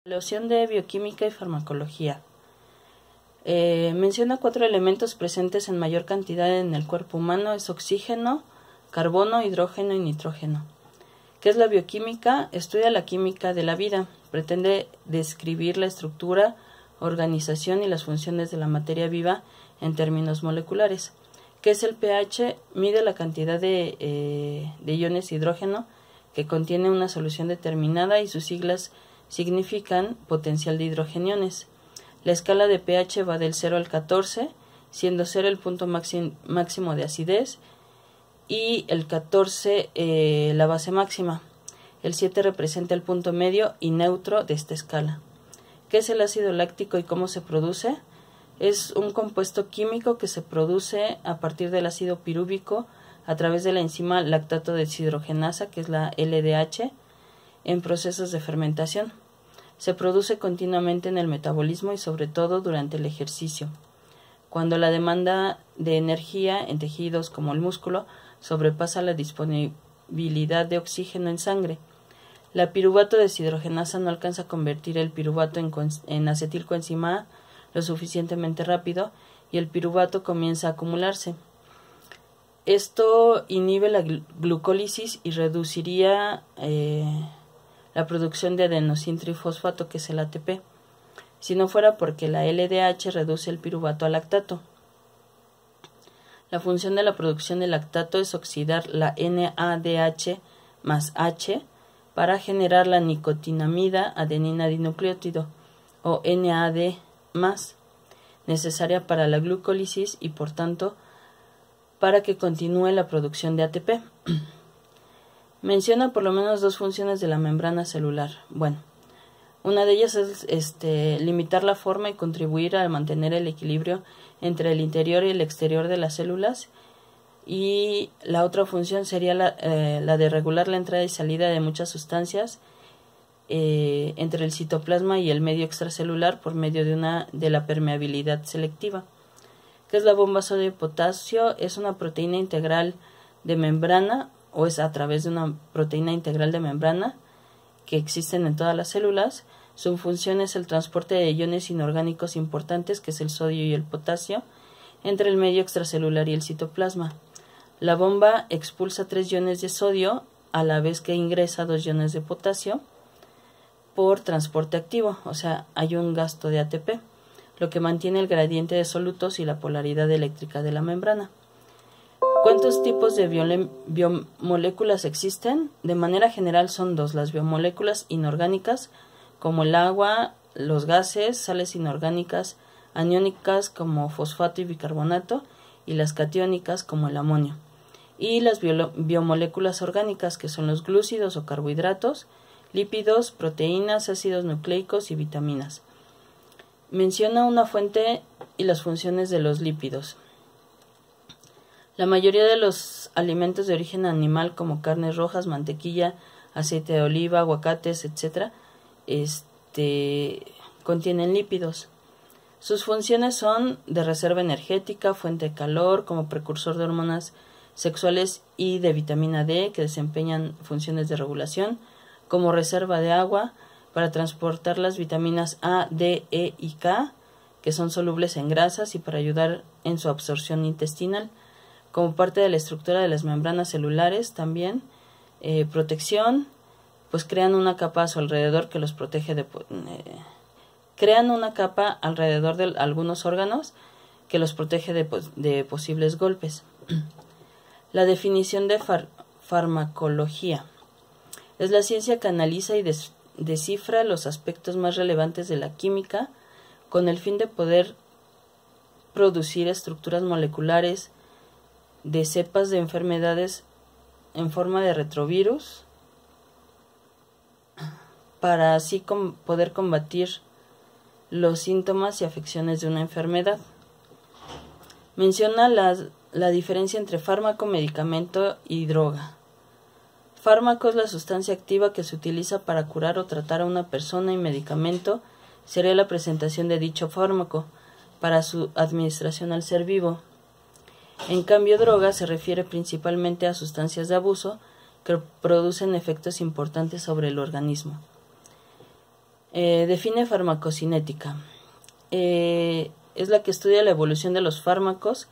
Evaluación de bioquímica y farmacología. Menciona 4 elementos presentes en mayor cantidad en el cuerpo humano: es oxígeno, carbono, hidrógeno y nitrógeno. ¿Qué es la bioquímica? Estudia la química de la vida. Pretende describir la estructura, organización y las funciones de la materia viva en términos moleculares. ¿Qué es el pH? Mide la cantidad de iones hidrógeno que contiene una solución determinada y sus siglas significan potencial de hidrogeniones. La escala de pH va del 0 al 14, siendo 0 el punto máximo de acidez y el 14 la base máxima. El 7 representa el punto medio y neutro de esta escala. ¿Qué es el ácido láctico y cómo se produce? Es un compuesto químico que se produce a partir del ácido pirúvico a través de la enzima lactato deshidrogenasa, que es la LDH, en procesos de fermentación. Se produce continuamente en el metabolismo y sobre todo durante el ejercicio, cuando la demanda de energía en tejidos como el músculo sobrepasa la disponibilidad de oxígeno en sangre. La piruvato deshidrogenasa no alcanza a convertir el piruvato en acetilcoenzima A lo suficientemente rápido y el piruvato comienza a acumularse. Esto inhibe la glucólisis y reduciría la producción de adenosintrifosfato, que es el ATP, si no fuera porque la LDH reduce el piruvato a lactato. La función de la producción de lactato es oxidar la NADH más H para generar la nicotinamida adenina dinucleótido, o NAD+, necesaria para la glucólisis y por tanto para que continúe la producción de ATP. Menciona por lo menos 2 funciones de la membrana celular. Bueno, una de ellas es limitar la forma y contribuir a mantener el equilibrio entre el interior y el exterior de las células, y la otra función sería la de regular la entrada y salida de muchas sustancias entre el citoplasma y el medio extracelular por medio de la permeabilidad selectiva. ¿Qué es la bomba sodio-potasio? Es una proteína integral de membrana, o es a través de una proteína integral de membrana que existen en todas las células. Su función es el transporte de iones inorgánicos importantes, que es el sodio y el potasio, entre el medio extracelular y el citoplasma. La bomba expulsa 3 iones de sodio a la vez que ingresa 2 iones de potasio por transporte activo, o sea, hay un gasto de ATP, lo que mantiene el gradiente de solutos y la polaridad eléctrica de la membrana. ¿Cuántos tipos de biomoléculas existen? De manera general son 2, las biomoléculas inorgánicas, como el agua, los gases, sales inorgánicas, aniónicas como fosfato y bicarbonato, y las catiónicas como el amonio. Y las biomoléculas orgánicas, que son los glúcidos o carbohidratos, lípidos, proteínas, ácidos nucleicos y vitaminas. Menciona una fuente y las funciones de los lípidos. La mayoría de los alimentos de origen animal, como carnes rojas, mantequilla, aceite de oliva, aguacates, etc., contienen lípidos. Sus funciones son de reserva energética, fuente de calor, como precursor de hormonas sexuales y de vitamina D, que desempeñan funciones de regulación, como reserva de agua, para transportar las vitaminas A, D, E y K, que son solubles en grasas, y para ayudar en su absorción intestinal, como parte de la estructura de las membranas celulares. También protección, pues crean una capa a su alrededor que los protege crean una capa alrededor de algunos órganos que los protege de posibles golpes. La definición de farmacología es la ciencia que analiza y descifra los aspectos más relevantes de la química con el fin de poder producir estructuras moleculares de cepas de enfermedades en forma de retrovirus, para así poder combatir los síntomas y afecciones de una enfermedad. Menciona la diferencia entre fármaco, medicamento y droga. Fármaco es la sustancia activa que se utiliza para curar o tratar a una persona, y medicamento sería la presentación de dicho fármaco para su administración al ser vivo. En cambio, droga se refiere principalmente a sustancias de abuso que producen efectos importantes sobre el organismo. Define farmacocinética. Es la que estudia la evolución de los fármacos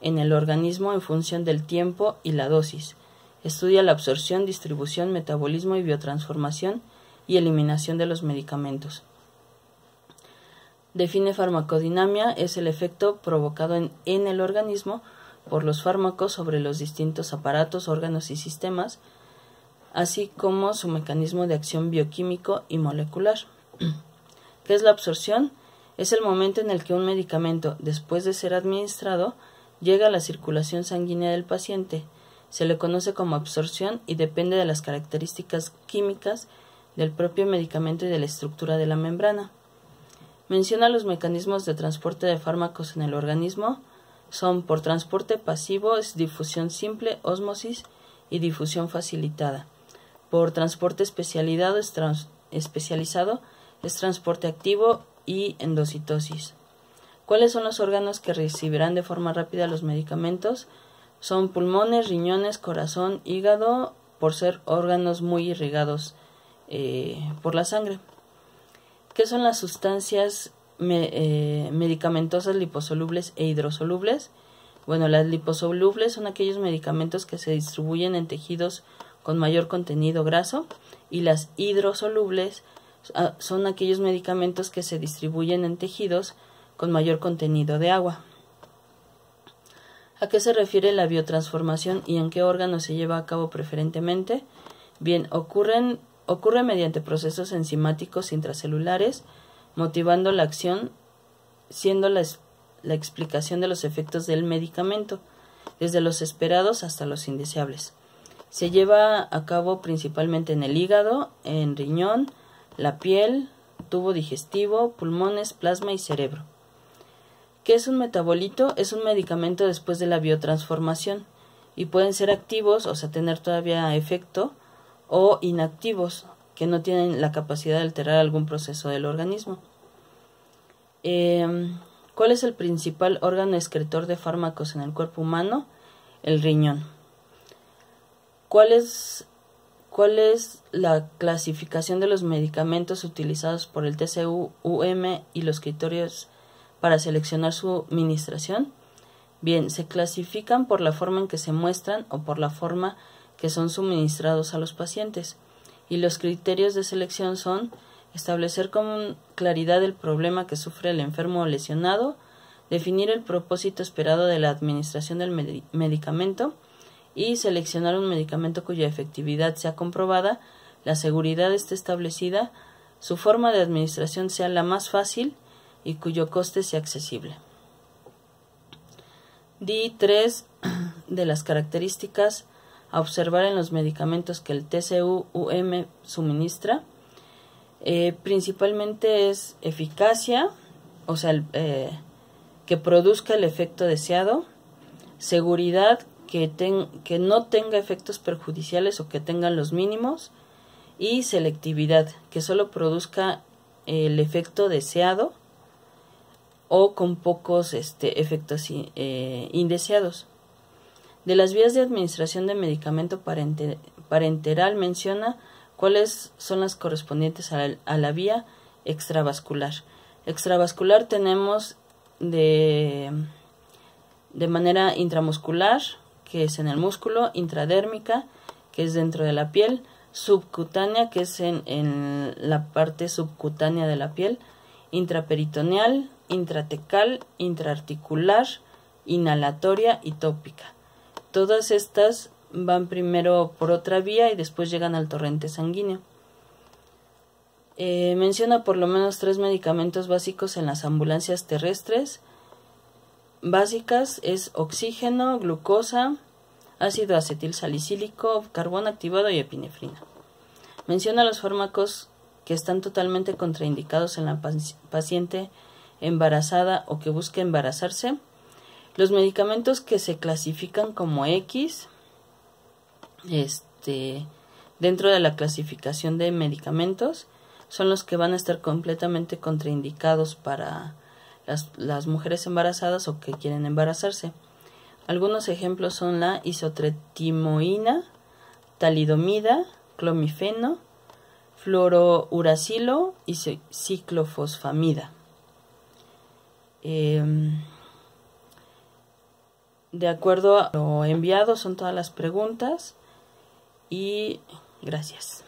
en el organismo en función del tiempo y la dosis. Estudia la absorción, distribución, metabolismo y biotransformación y eliminación de los medicamentos. Define farmacodinamia. Es el efecto provocado en el organismo por los fármacos sobre los distintos aparatos, órganos y sistemas, así como su mecanismo de acción bioquímico y molecular. ¿Qué es la absorción? Es el momento en el que un medicamento, después de ser administrado, llega a la circulación sanguínea del paciente. Se le conoce como absorción y depende de las características químicas del propio medicamento y de la estructura de la membrana. Menciona los mecanismos de transporte de fármacos en el organismo. Son por transporte pasivo, es difusión simple, ósmosis y difusión facilitada. Por transporte especializado, es transporte activo y endocitosis. ¿Cuáles son los órganos que recibirán de forma rápida los medicamentos? Son pulmones, riñones, corazón, hígado, por ser órganos muy irrigados por la sangre. ¿Qué son las sustancias medicamentosas liposolubles e hidrosolubles? Bueno, las liposolubles son aquellos medicamentos que se distribuyen en tejidos con mayor contenido graso, y las hidrosolubles son aquellos medicamentos que se distribuyen en tejidos con mayor contenido de agua. ¿A qué se refiere la biotransformación y en qué órganos se lleva a cabo preferentemente? Bien, ocurre mediante procesos enzimáticos intracelulares, motivando la acción, siendo la explicación de los efectos del medicamento, desde los esperados hasta los indeseables. Se lleva a cabo principalmente en el hígado, en riñón, la piel, tubo digestivo, pulmones, plasma y cerebro. ¿Qué es un metabolito? Es un medicamento después de la biotransformación y pueden ser activos, o sea, tener todavía efecto, o inactivos, que no tienen la capacidad de alterar algún proceso del organismo. ¿Cuál es el principal órgano excretor de fármacos en el cuerpo humano? El riñón. ¿Cuál es la clasificación de los medicamentos utilizados por el TCU/UM y los criterios para seleccionar su administración? Bien, se clasifican por la forma en que se muestran o por la forma que son suministrados a los pacientes. Y los criterios de selección son establecer con claridad el problema que sufre el enfermo o lesionado, definir el propósito esperado de la administración del medicamento y seleccionar un medicamento cuya efectividad sea comprobada, la seguridad esté establecida, su forma de administración sea la más fácil y cuyo coste sea accesible. Di 3 de las características a observar en los medicamentos que el TCU/UM suministra. Principalmente es eficacia, o sea, que produzca el efecto deseado, seguridad, que no tenga efectos perjudiciales o que tengan los mínimos, y selectividad, que solo produzca el efecto deseado o con pocos efectos indeseados. De las vías de administración de medicamento parenteral menciona cuáles son las correspondientes a la vía extravascular. Extravascular tenemos de manera intramuscular, que es en el músculo, intradérmica, que es dentro de la piel, subcutánea, que es en la parte subcutánea de la piel, intraperitoneal, intratecal, intraarticular, inhalatoria y tópica. Todas estas van primero por otra vía y después llegan al torrente sanguíneo. Menciona por lo menos 3 medicamentos básicos en las ambulancias terrestres. Básicas es oxígeno, glucosa, ácido acetilsalicílico, carbón activado y epinefrina. Menciona los fármacos que están totalmente contraindicados en la paciente embarazada o que busca embarazarse. Los medicamentos que se clasifican como X, dentro de la clasificación de medicamentos, son los que van a estar completamente contraindicados para las mujeres embarazadas o que quieren embarazarse. Algunos ejemplos son la isotretinoína, talidomida, clomifeno, fluorouracilo y ciclofosfamida. De acuerdo a lo enviado son todas las preguntas y gracias.